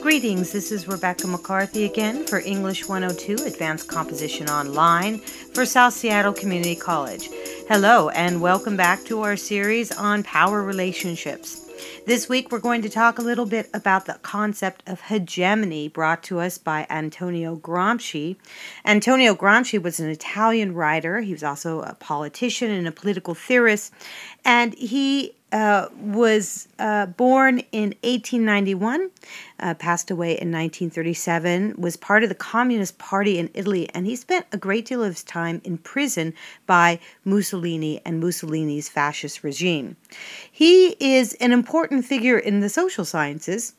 Greetings, this is Rebecca McCarthy again for English 102 Advanced Composition Online for South Seattle Community College. Hello and welcome back to our series on power relationships. This week we're going to talk a little bit about the concept of hegemony brought to us by Antonio Gramsci. Antonio Gramsci was an Italian writer. He was also a politician and a political theorist, and he was born in 1891, passed away in 1937, was part of the Communist Party in Italy, and he spent a great deal of his time in prison by Mussolini and Mussolini's fascist regime. He is an important figure in the social sciences,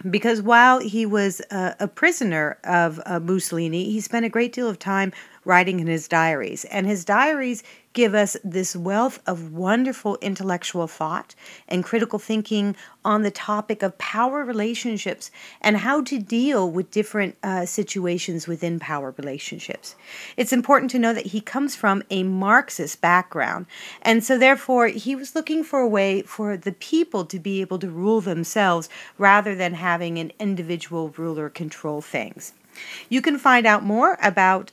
because while he was a prisoner of Mussolini, he spent a great deal of time writing in his diaries. And his diaries give us this wealth of wonderful intellectual thought and critical thinking on the topic of power relationships and how to deal with different situations within power relationships. It's important to know that he comes from a Marxist background, and so therefore he was looking for a way for the people to be able to rule themselves rather than having an individual ruler control things. You can find out more about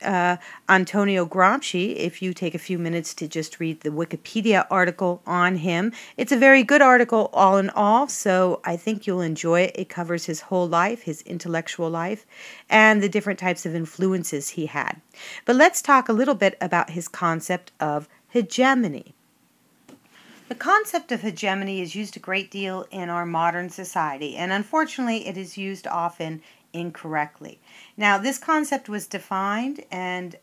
Antonio Gramsci if you take a few minutes to just read the Wikipedia article on him. It's a very good article all in all, so I think you'll enjoy it. It covers his whole life, his intellectual life, and the different types of influences he had. But let's talk a little bit about his concept of hegemony. The concept of hegemony is used a great deal in our modern society, and unfortunately it is used often incorrectly. Now, this concept was defined and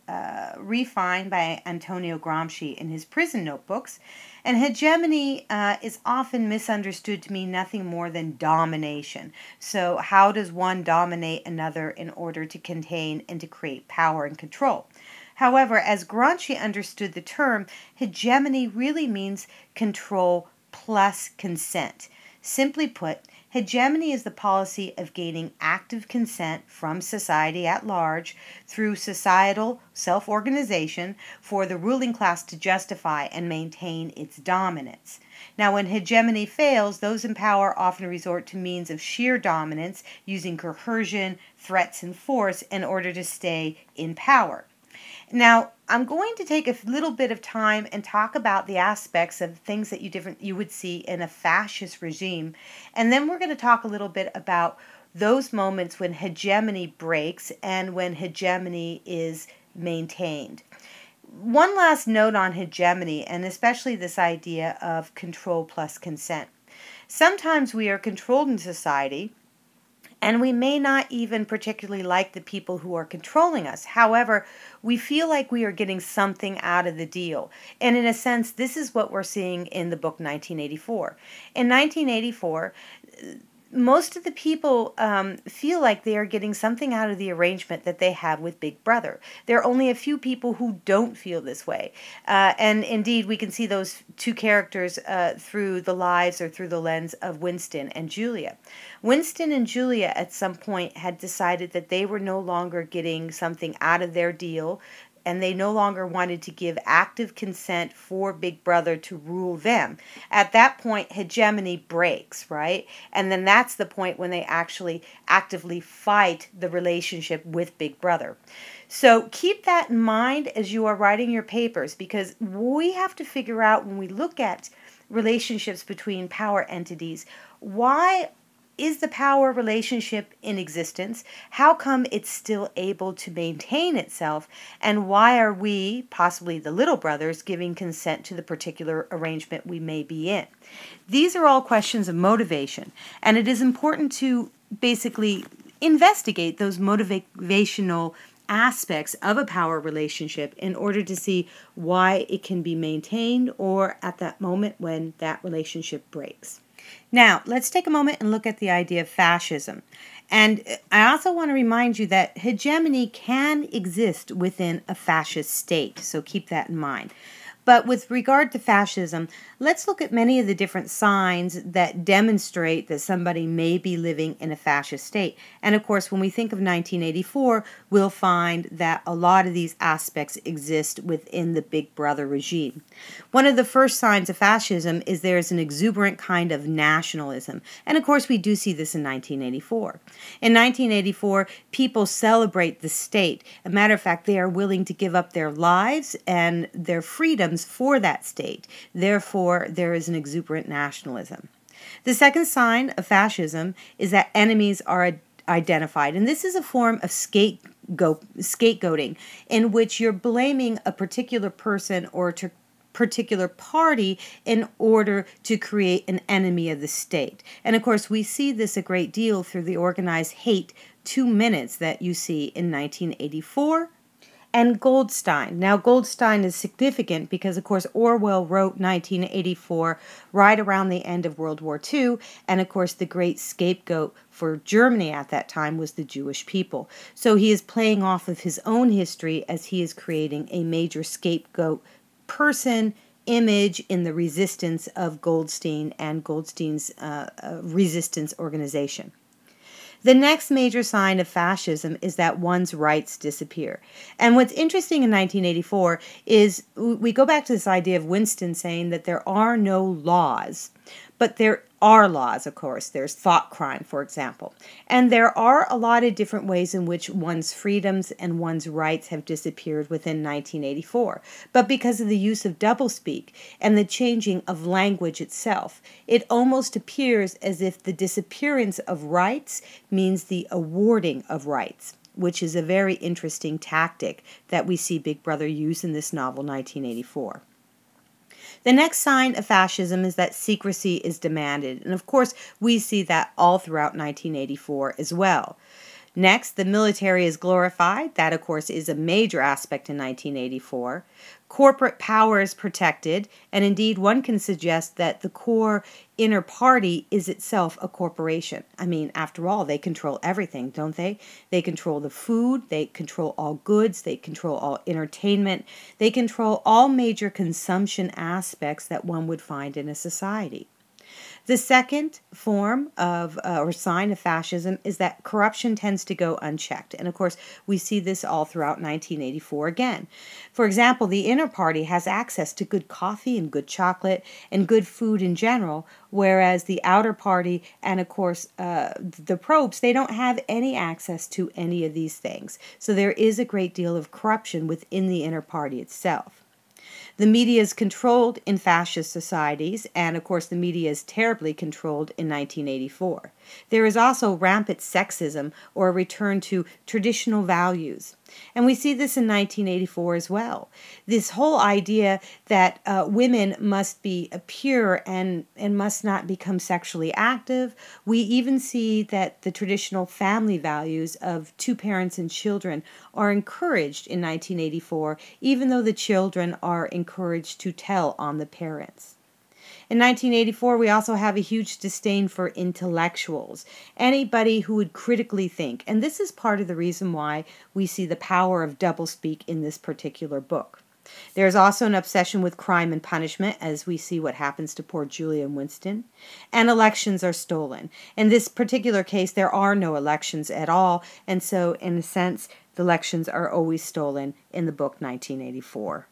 refined by Antonio Gramsci in his prison notebooks, and hegemony is often misunderstood to mean nothing more than domination. So how does one dominate another in order to contain and to create power and control? However, as Gramsci understood the term, hegemony really means control plus consent. Simply put, hegemony is the policy of gaining active consent from society at large through societal self-organization for the ruling class to justify and maintain its dominance. Now, when hegemony fails, those in power often resort to means of sheer dominance using coercion, threats, and force in order to stay in power. Now, I'm going to take a little bit of time and talk about the aspects of things that you would see in a fascist regime, and then we're going to talk a little bit about those moments when hegemony breaks and when hegemony is maintained. One last note on hegemony, and especially this idea of control plus consent. Sometimes we are controlled in society, and we may not even particularly like the people who are controlling us. However, we feel like we are getting something out of the deal. And in a sense, this is what we're seeing in the book 1984. In 1984, most of the people feel like they are getting something out of the arrangement that they have with Big Brother. There are only a few people who don't feel this way. And indeed, we can see those two characters through the lives or through the lens of Winston and Julia. Winston and Julia at some point had decided that they were no longer getting something out of their deal, and they no longer wanted to give active consent for Big Brother to rule them. At that point, hegemony breaks, right? And then that's the point when they actually actively fight the relationship with Big Brother. So keep that in mind as you are writing your papers, because we have to figure out when we look at relationships between power entities, why is the power relationship in existence? How come it's still able to maintain itself? And why are we, possibly the little brothers, giving consent to the particular arrangement we may be in? These are all questions of motivation, and it is important to basically investigate those motivational aspects of a power relationship in order to see why it can be maintained or at that moment when that relationship breaks. Now, let's take a moment and look at the idea of fascism. And I also want to remind you that hegemony can exist within a fascist state, so keep that in mind. But with regard to fascism, let's look at many of the different signs that demonstrate that somebody may be living in a fascist state. And of course, when we think of 1984, we'll find that a lot of these aspects exist within the Big Brother regime. One of the first signs of fascism is there's an exuberant kind of nationalism. And of course, we do see this in 1984. In 1984, people celebrate the state. As a matter of fact, they are willing to give up their lives and their freedoms for that state. Therefore, there is an exuberant nationalism. The second sign of fascism is that enemies are identified, and this is a form of scapegoating in which you're blaming a particular person or particular party in order to create an enemy of the state. And of course, we see this a great deal through the organized hate 2 minutes that you see in 1984 and Goldstein. Now, Goldstein is significant because, of course, Orwell wrote 1984 right around the end of World War II, and, of course, the great scapegoat for Germany at that time was the Jewish people. So he is playing off of his own history as he is creating a major scapegoat person image in the resistance of Goldstein and Goldstein's resistance organization. The next major sign of fascism is that one's rights disappear. And what's interesting in 1984 is we go back to this idea of Winston saying that there are no laws, but there are laws, of course. There's thought crime, for example. And there are a lot of different ways in which one's freedoms and one's rights have disappeared within 1984. But because of the use of doublespeak and the changing of language itself, it almost appears as if the disappearance of rights means the awarding of rights, which is a very interesting tactic that we see Big Brother use in this novel, 1984. The next sign of fascism is that secrecy is demanded. And of course, we see that all throughout 1984 as well. Next, the military is glorified. That, of course, is a major aspect in 1984. Corporate power is protected, and indeed one can suggest that the core inner party is itself a corporation. I mean, after all, they control everything, don't they? They control the food, they control all goods, they control all entertainment, they control all major consumption aspects that one would find in a society. The second form of or sign of fascism is that corruption tends to go unchecked. And of course, we see this all throughout 1984 again. For example, the inner party has access to good coffee and good chocolate and good food in general, whereas the outer party and, of course, the probes, they don't have any access to any of these things. So there is a great deal of corruption within the inner party itself. The media is controlled in fascist societies, and of course the media is terribly controlled in 1984. There is also rampant sexism or a return to traditional values. And we see this in 1984 as well. This whole idea that women must be pure and must not become sexually active. We even see that the traditional family values of two parents and children are encouraged in 1984, even though the children are encouraged to tell on the parents. In 1984, we also have a huge disdain for intellectuals, anybody who would critically think. And this is part of the reason why we see the power of doublespeak in this particular book. There's also an obsession with crime and punishment, as we see what happens to poor Julia and Winston. And elections are stolen. In this particular case, there are no elections at all. And so, in a sense, the elections are always stolen in the book 1984.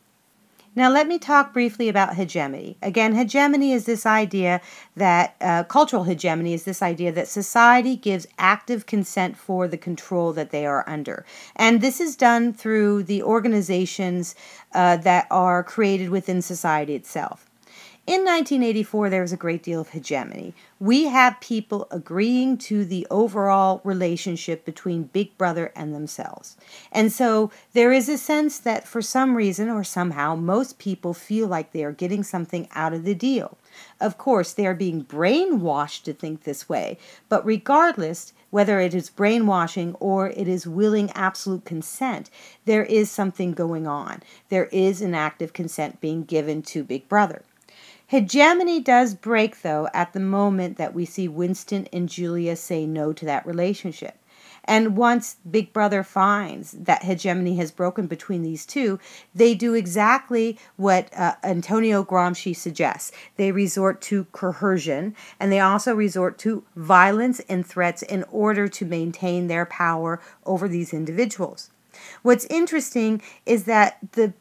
Now let me talk briefly about hegemony. Again, hegemony is this idea that, cultural hegemony is this idea that society gives active consent for the control that they are under. And this is done through the organizations that are created within society itself. In 1984, there was a great deal of hegemony. We have people agreeing to the overall relationship between Big Brother and themselves. And so there is a sense that for some reason or somehow, most people feel like they are getting something out of the deal. Of course, they are being brainwashed to think this way, but regardless, whether it is brainwashing or it is willing absolute consent, there is something going on. There is an active consent being given to Big Brother. Hegemony does break, though, at the moment that we see Winston and Julia say no to that relationship. And once Big Brother finds that hegemony has broken between these two, they do exactly what Antonio Gramsci suggests. They resort to coercion, and they also resort to violence and threats in order to maintain their power over these individuals. What's interesting is that the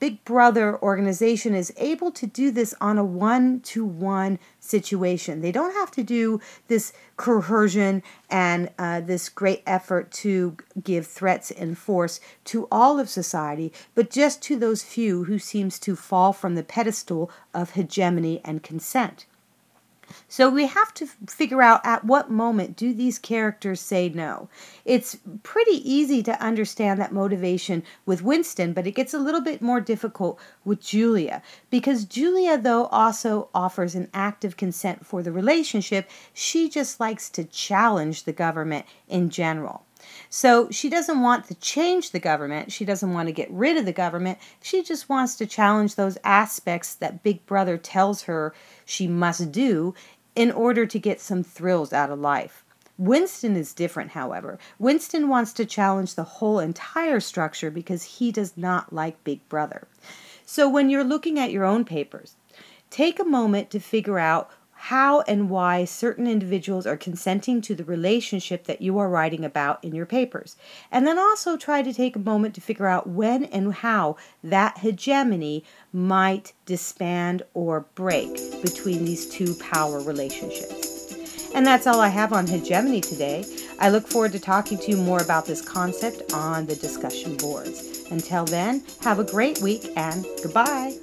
Big Brother organization is able to do this on a one-to-one situation. They don't have to do this coercion and this great effort to give threats and force to all of society, but just to those few who seems to fall from the pedestal of hegemony and consent. So we have to figure out at what moment do these characters say no. It's pretty easy to understand that motivation with Winston, but it gets a little bit more difficult with Julia, because Julia, though, also offers an active consent for the relationship. She just likes to challenge the government in general. So she doesn't want to change the government. She doesn't want to get rid of the government. She just wants to challenge those aspects that Big Brother tells her she must do in order to get some thrills out of life. Winston is different, however. Winston wants to challenge the whole entire structure because he does not like Big Brother. So when you're looking at your own papers, take a moment to figure out how and why certain individuals are consenting to the relationship that you are writing about in your papers. And then also try to take a moment to figure out when and how that hegemony might disband or break between these two power relationships. And that's all I have on hegemony today. I look forward to talking to you more about this concept on the discussion boards. Until then, have a great week and goodbye.